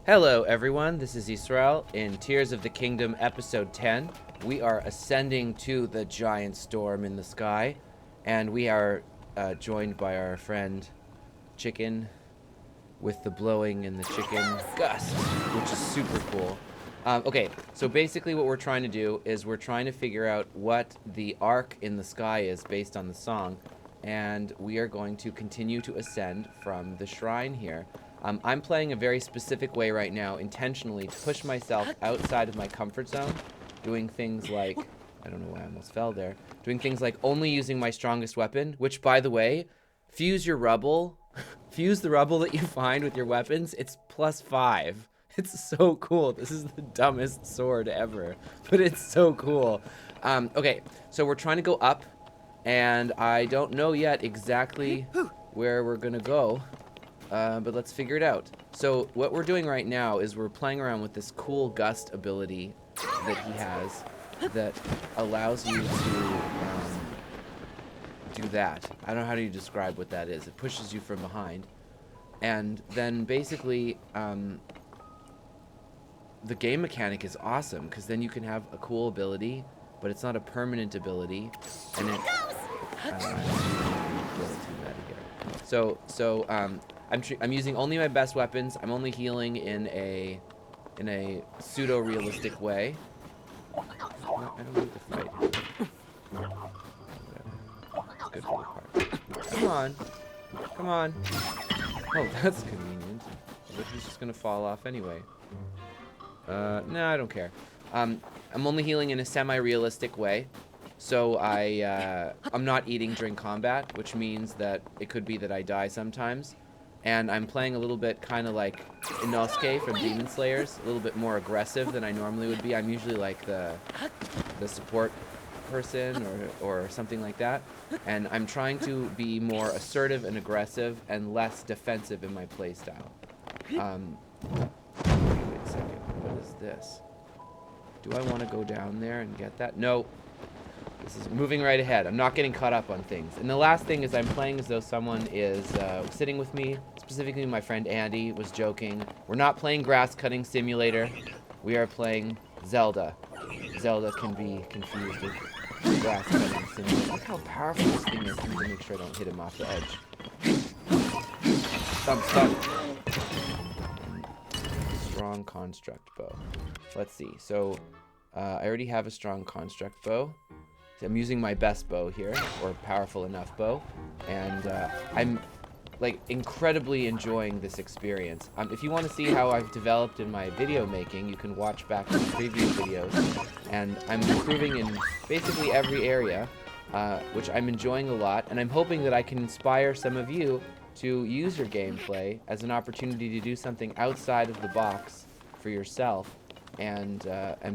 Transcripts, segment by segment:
Hello everyone, this is Israel in Tears of the Kingdom episode 10. We are ascending to the giant storm in the sky, and we are joined by our friend Chicken with the blowing and the chicken GUST, which is super cool. Okay, so basically what we're trying to do is we're trying to figure out what the arc in the sky is based on the song, and we are going to continue to ascend from the shrine here. I'm playing a very specific way right now, intentionally, to push myself outside of my comfort zone, doing things like, I don't know why I almost fell there, doing things like only using my strongest weapon, which, by the way, fuse your rubble, fuse the rubble that you find with your weapons, it's +5. It's so cool. This is the dumbest sword ever, but it's so cool. Okay, so we're trying to go up, and I don't know yet exactly where we're gonna go. But let's figure it out. So what we're doing right now is we're playing around with this cool GUST ability that he has that allows you to do that. I don't know how do you describe what that is. It pushes you from behind. And then basically, the game mechanic is awesome because then you can have a cool ability, but it's not a permanent ability. And it... So, I'm using only my best weapons. I'm only healing in a pseudo-realistic way. No, I don't need to fight him. It's good for the part. Come on. Come on. Oh, that's convenient. But he's just gonna fall off anyway. No, I don't care. I'm only healing in a semi-realistic way. So I'm not eating during combat, which means that it could be that I die sometimes. And I'm playing a little bit kind of like Inosuke from Demon Slayers, a little bit more aggressive than I normally would be. I'm usually like the support person or something like that. And I'm trying to be more assertive and aggressive and less defensive in my playstyle. Wait a second, what is this? Do I want to go down there and get that? No. This is moving right ahead. I'm not getting caught up on things. And the last thing is I'm playing as though someone is sitting with me. Specifically, my friend Andy was joking. We're not playing Grass Cutting Simulator. We are playing Zelda. Zelda can be confused with Grass Cutting Simulator. Look how powerful this thing is. I need to make sure I don't hit him off the edge. Stump. Strong Construct Bow. Let's see. So, I already have a Strong Construct Bow. I'm using my best bow here, or powerful enough bow, and I'm like incredibly enjoying this experience. If you want to see how I've developed in my video making, you can watch back to the previous videos, and I'm improving in basically every area, which I'm enjoying a lot, and I'm hoping that I can inspire some of you to use your gameplay as an opportunity to do something outside of the box for yourself, and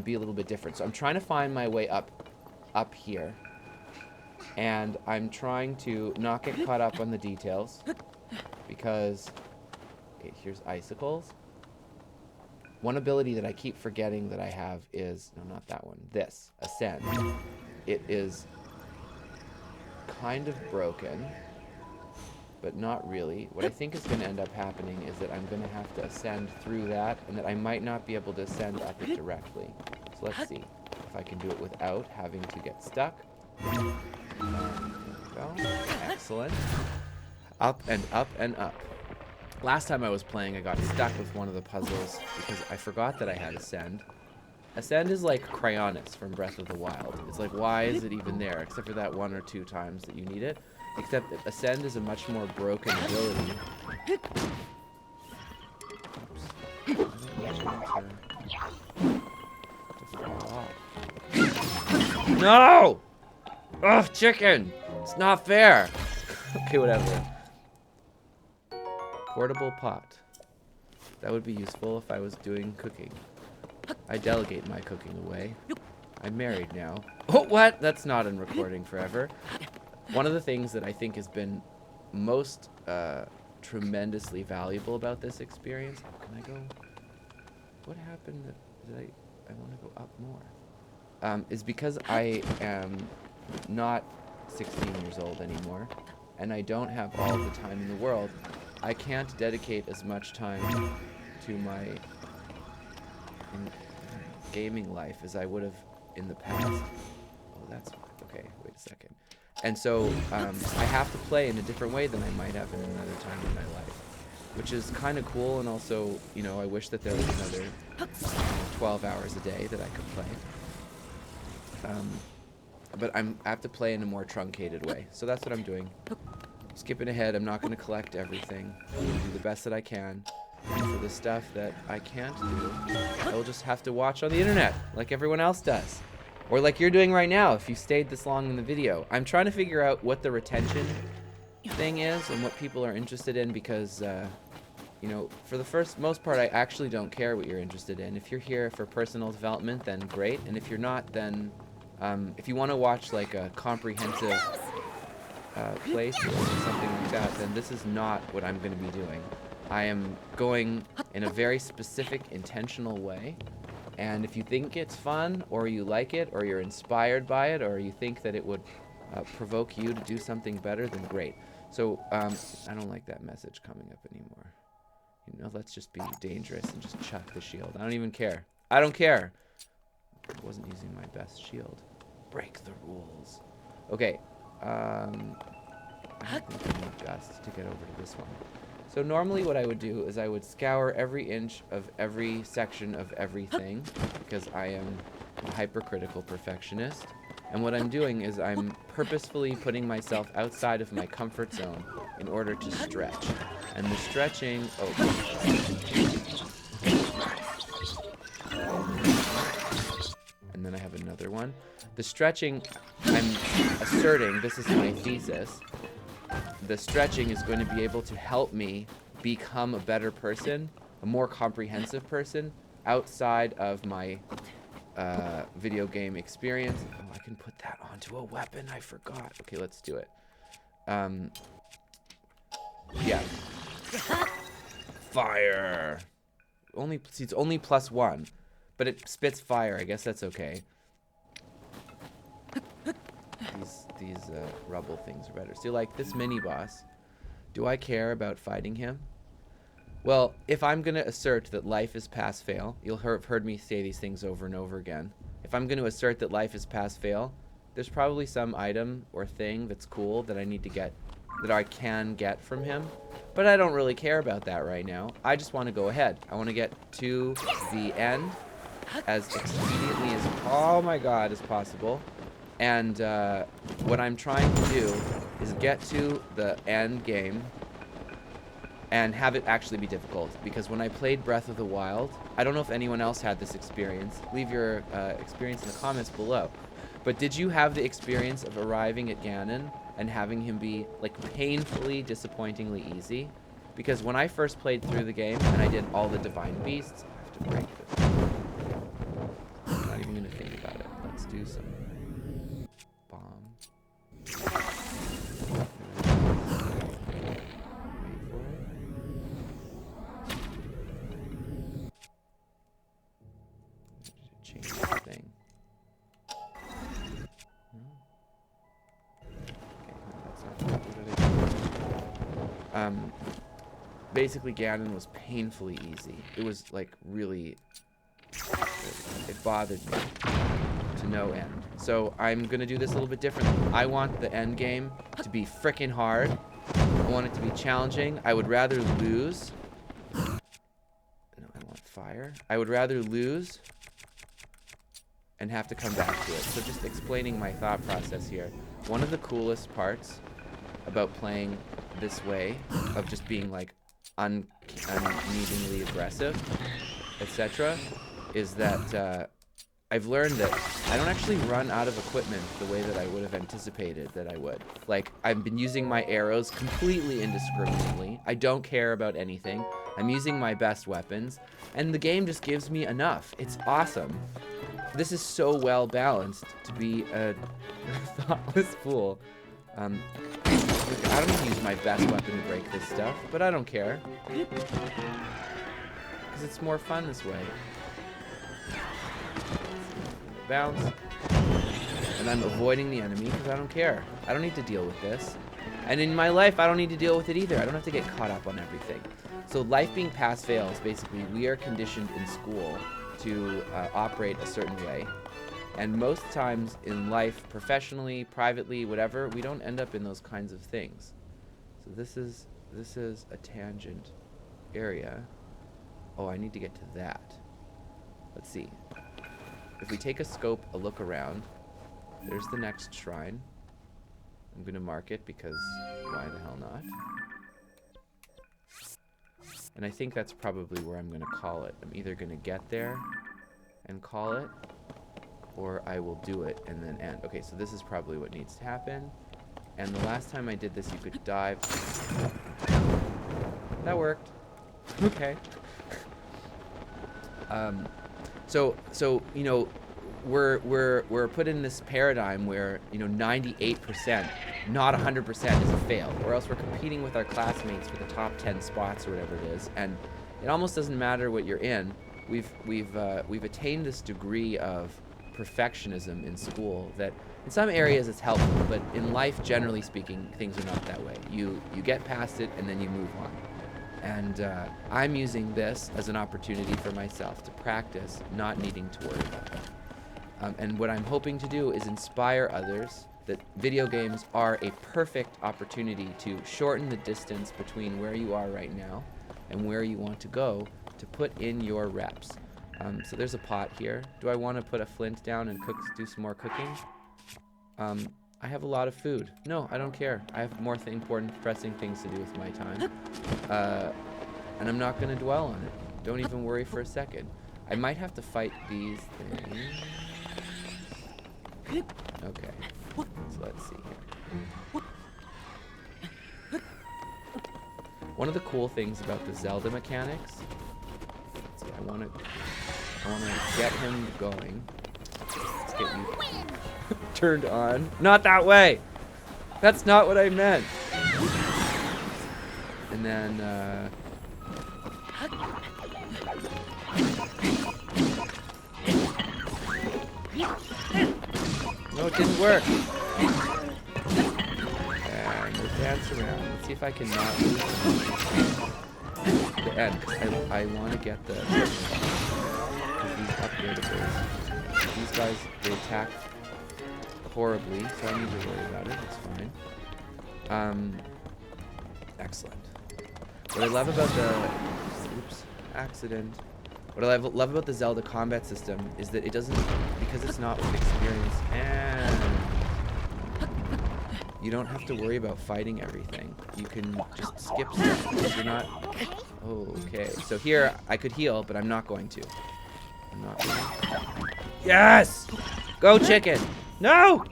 be a little bit different. So I'm trying to find my way up here, and I'm trying to not get caught up on the details because, okay, here's icicles. One ability that I keep forgetting that I have is, no, not that one, this, Ascend. It is kind of broken, but not really. What I think is going to end up happening is that I'm going to have to ascend through that, and that I might not be able to ascend up it directly. So let's see if I can do it without having to get stuck. There we go. Excellent. Up and up and up. Last time I was playing, I got stuck with one of the puzzles because I forgot that I had Ascend. Ascend is like Cryonis from Breath of the Wild. It's like, why is it even there? Except for that 1 or 2 times that you need it. Except that Ascend is a much more broken ability. No! Ugh, chicken! It's not fair! Okay, whatever. Portable pot. That would be useful if I was doing cooking. I delegate my cooking away. I'm married now. Oh, what? That's not in recording forever. One of the things that I think has been most tremendously valuable about this experience... Can I go... What happened that I want to go up more? Is because I am not 16 years old anymore, and I don't have all the time in the world. I can't dedicate as much time to my gaming life as I would have in the past. Oh, that's okay. Wait a second. And so I have to play in a different way than I might have in another time in my life, which is kind of cool. And also, you know, I wish that there was another 12 hours a day that I could play. But I have to play in a more truncated way. So that's what I'm doing. Skipping ahead, I'm not going to collect everything. I'm going to do the best that I can. And for the stuff that I can't do, I'll just have to watch on the internet, like everyone else does. Or like you're doing right now, if you stayed this long in the video. I'm trying to figure out what the retention thing is and what people are interested in because, you know, for the most part, I actually don't care what you're interested in. If you're here for personal development, then great. And if you're not, then if you want to watch like a comprehensive place or something like that, then this is not what I'm going to be doing. I am going in a very specific, intentional way. And if you think it's fun, or you like it, or you're inspired by it, or you think that it would provoke you to do something better, then great. So I don't like that message coming up anymore. You know, let's just be dangerous and just chuck the shield. I don't even care. I don't care. I wasn't using my best shield. Break the rules. Okay. I think I need GUST to get over to this one. So normally what I would do is I would scour every inch of every section of everything because I am a hypercritical perfectionist. And what I'm doing is I'm purposefully putting myself outside of my comfort zone in order to stretch. And the stretching... And then I have another one. The stretching, I'm asserting, this is my thesis, the stretching is going to be able to help me become a better person, a more comprehensive person, outside of my video game experience. Oh, I can put that onto a weapon. I forgot. Okay, let's do it. Yeah. Fire. See, it's only +1, but it spits fire. I guess that's okay. These rubble things are better. So like this mini boss, do I care about fighting him? Well, if I'm gonna assert that life is pass fail, you'll have heard me say these things over and over again. If I'm gonna assert that life is pass fail, there's probably some item or thing that's cool that I need to get, that I can get from him. But I don't really care about that right now. I just want to go ahead. I want to get to the end as expediently as, oh my god, as possible. And what I'm trying to do is get to the end game and have it actually be difficult. Because when I played Breath of the Wild, I don't know if anyone else had this experience. Leave your experience in the comments below. But did you have the experience of arriving at Ganon and having him be like painfully, disappointingly easy? Because when I first played through the game and I did all the Divine Beasts, I have to break this. I'm not even gonna think about it. Let's do some bomb. Wait for it. Change the thing. Basically Ganon was painfully easy. It was like really, it bothered me to no end. So I'm gonna do this a little bit differently. I want the end game to be frickin' hard. I want it to be challenging. I would rather lose. No, I want fire. I would rather lose and have to come back to it. So just explaining my thought process here. One of the coolest parts about playing this way, of just being like unneedingly aggressive, etc., is that I've learned that I don't actually run out of equipment the way that I would have anticipated that I would. Like, I've been using my arrows completely indiscriminately. I don't care about anything. I'm using my best weapons, and the game just gives me enough. It's awesome. This is so well balanced to be a thoughtless fool. I don't even use my best weapon to break this stuff, but I don't care. Because it's more fun this way. Bounce. And I'm avoiding the enemy because I don't care. I don't need to deal with this. And in my life, I don't need to deal with it either. I don't have to get caught up on everything. So life being pass-fail is basically we are conditioned in school to operate a certain way. And most times in life, professionally, privately, whatever, we don't end up in those kinds of things. So this is a tangent area. Oh, I need to get to that. Let's see. If we take a scope, a look around, there's the next shrine. I'm going to mark it because why the hell not? And I think that's probably where I'm going to call it. I'm either going to get there and call it, or I will do it and then end. Okay, so this is probably what needs to happen. And the last time I did this, you could dive. That worked. Okay. So you know, we're put in this paradigm where, you know, 98%, not 100% is a fail, or else we're competing with our classmates for the top 10 spots or whatever it is, and it almost doesn't matter what you're in. We've attained this degree of perfectionism in school that in some areas it's helpful, but in life, generally speaking, things are not that way. You get past it and then you move on. And I'm using this as an opportunity for myself to practice not needing to worry about that. And what I'm hoping to do is inspire others that video games are a perfect opportunity to shorten the distance between where you are right now and where you want to go to put in your reps. So there's a pot here. Do I want to put a flint down and do some more cooking? I have a lot of food. No, I don't care. I have more important, pressing things to do with my time. And I'm not going to dwell on it. Don't even worry for a second. I might have to fight these things. Okay, so let's see here. One of the cool things about the Zelda mechanics, let's see, I want to get him going. Let's get you turned on. Not that way! That's not what I meant! And then, no, it didn't work. And we'll dance around. Let's see if I can not lose the end. I want to get these upgradables. These guys, they attack horribly, so I need to worry about it. It's fine. Excellent. What I love about the accident. What I love about the Zelda combat system is that it doesn't, because it's not with experience, and you don't have to worry about fighting everything. You can just skip stuff. You're not. Oh, okay. So here I could heal, but I'm not going to. I'm not going to. Yes! Go, chicken! No!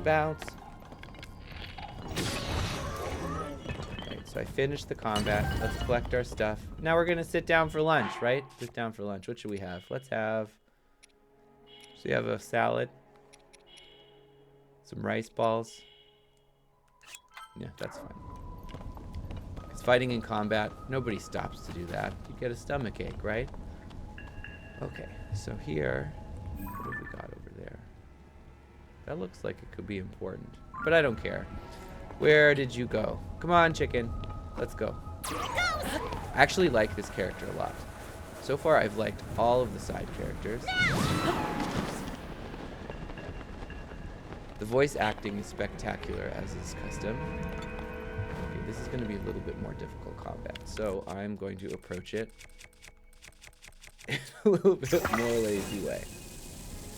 Bounce. So I finished the combat. Let's collect our stuff. Now we're gonna sit down for lunch, right? Sit down for lunch. What should we have? Let's have. So we have a salad, some rice balls. Yeah, that's fine. It's fighting in combat. Nobody stops to do that. You get a stomach ache, right? Okay. So here, what have we got over there? That looks like it could be important, but I don't care. Where did you go? Come on, chicken. Let's go. I actually like this character a lot. So far, I've liked all of the side characters. The voice acting is spectacular, as is custom. Okay, this is going to be a little bit more difficult combat, so I'm going to approach it in a little bit more lazy way.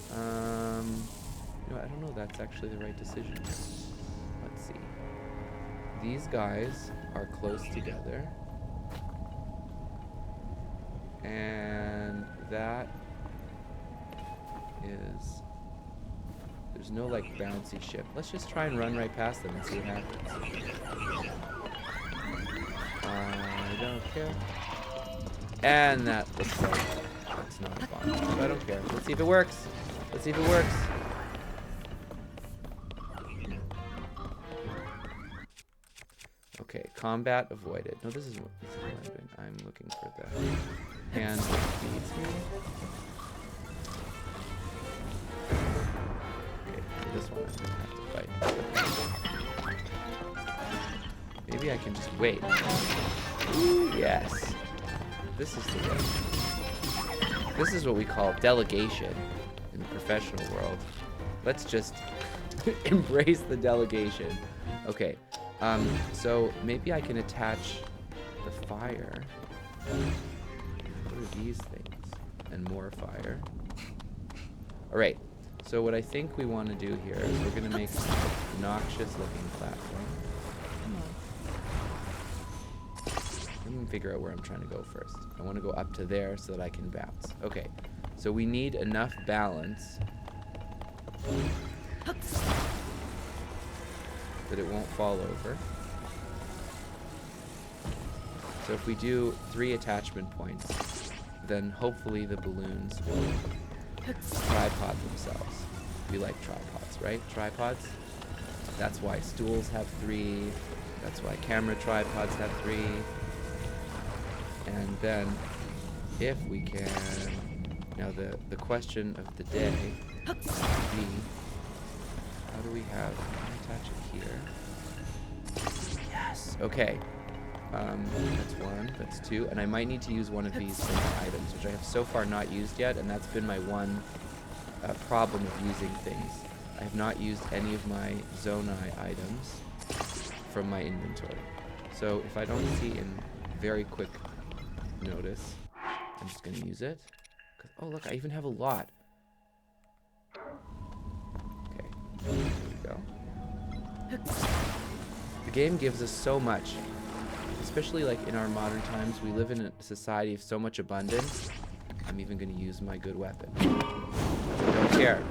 You know, I don't know if that's actually the right decision. Let's see. These guys are close together. And that is... There's no, like, bouncy ship. Let's just try and run right past them and see what happens. I don't care. And that looks like that's not a bomb. So I don't care. Let's see if it works. Let's see if it works. Okay, combat avoided. No, this is what I'm looking for. The hand that feeds me. Okay, this one I'm gonna have to fight. Maybe I can just wait. Ooh, yes. This is the way. This is what we call delegation in the professional world. Let's just embrace the delegation. Okay, so maybe I can attach the fire. What are these things? And more fire. Alright, so what I think we want to do here is we're going to make a noxious looking platform. Let me figure out where I'm trying to go first. I want to go up to there so that I can bounce. Okay, so we need enough balance that it won't fall over. So if we do 3 attachment points, then hopefully the balloons will tripod themselves. We like tripods, right? Tripods. That's why stools have 3. That's why camera tripods have 3. And then, if we can... Now the question of the day would be, how do we have... attach it here. Yes! Okay. That's 1, that's 2, and I might need to use one of these for my items, which I have so far not used yet, and that's been my one problem of using things. I have not used any of my Zonai items from my inventory. So if I don't see in very quick notice, I'm just going to use it. Oh look, I even have a lot. Okay, there we go. The game gives us so much. Especially like in our modern times, we live in a society of so much abundance. I'm even going to use my good weapon. I don't care.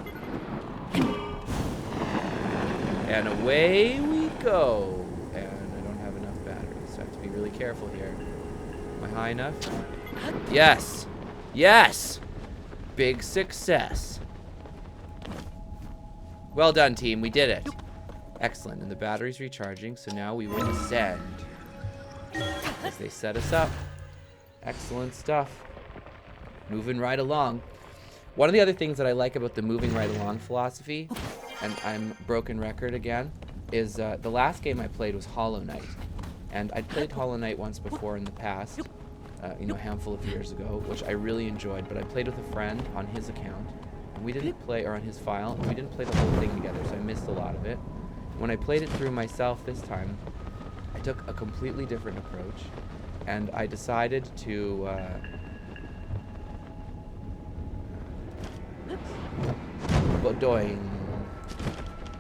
And away we go. And I don't have enough batteries, so I have to be really careful here. Am I high enough? Yes! Yes! Big success. Well done, team. We did it. Excellent. And the battery's recharging, so now we will ascend. As they set us up. Excellent stuff. Moving right along. One of the other things that I like about the moving right along philosophy, and I'm broken record again, is the last game I played was Hollow Knight. And I'd played Hollow Knight once before in the past, you know, a handful of years ago, which I really enjoyed, but I played with a friend on his account, and we didn't play, or on his file, and we didn't play the whole thing together, so I missed a lot of it. When I played it through myself this time, I took a completely different approach, and I decided to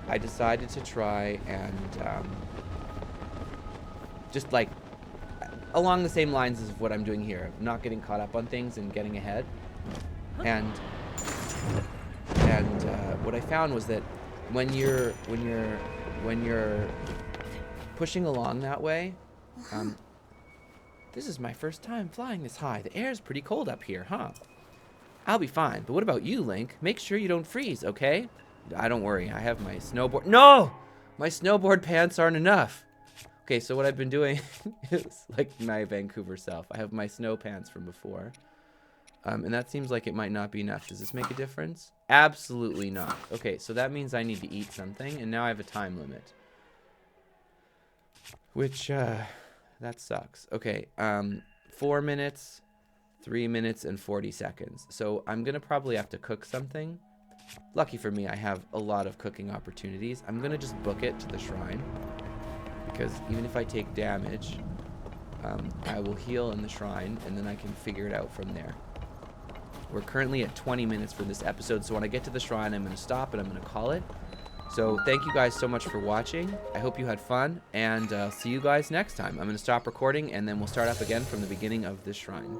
I decided to try and just like along the same lines as what I'm doing here, not getting caught up on things and getting ahead. And what I found was that when you're pushing along that way, this is my first time flying this high. The air's pretty cold up here, huh? I'll be fine. But what about you, Link? Make sure you don't freeze, okay? I don't worry. I have my snowboard. No! My snowboard pants aren't enough. Okay, so what I've been doing is like my Vancouver self. I have my snow pants from before. And that seems like it might not be enough. Does this make a difference? Absolutely not. Okay, so that means I need to eat something, and now I have a time limit. Which, that sucks. Okay, 4 minutes, 3 minutes, and 40 seconds. So I'm gonna probably have to cook something. Lucky for me, I have a lot of cooking opportunities. I'm gonna just book it to the shrine, because even if I take damage, I will heal in the shrine, and then I can figure it out from there. We're currently at 20 minutes for this episode, so when I get to the shrine, I'm gonna stop and I'm gonna call it. So thank you guys so much for watching. I hope you had fun, and see you guys next time. I'm going to stop recording, and then we'll start up again from the beginning of this shrine.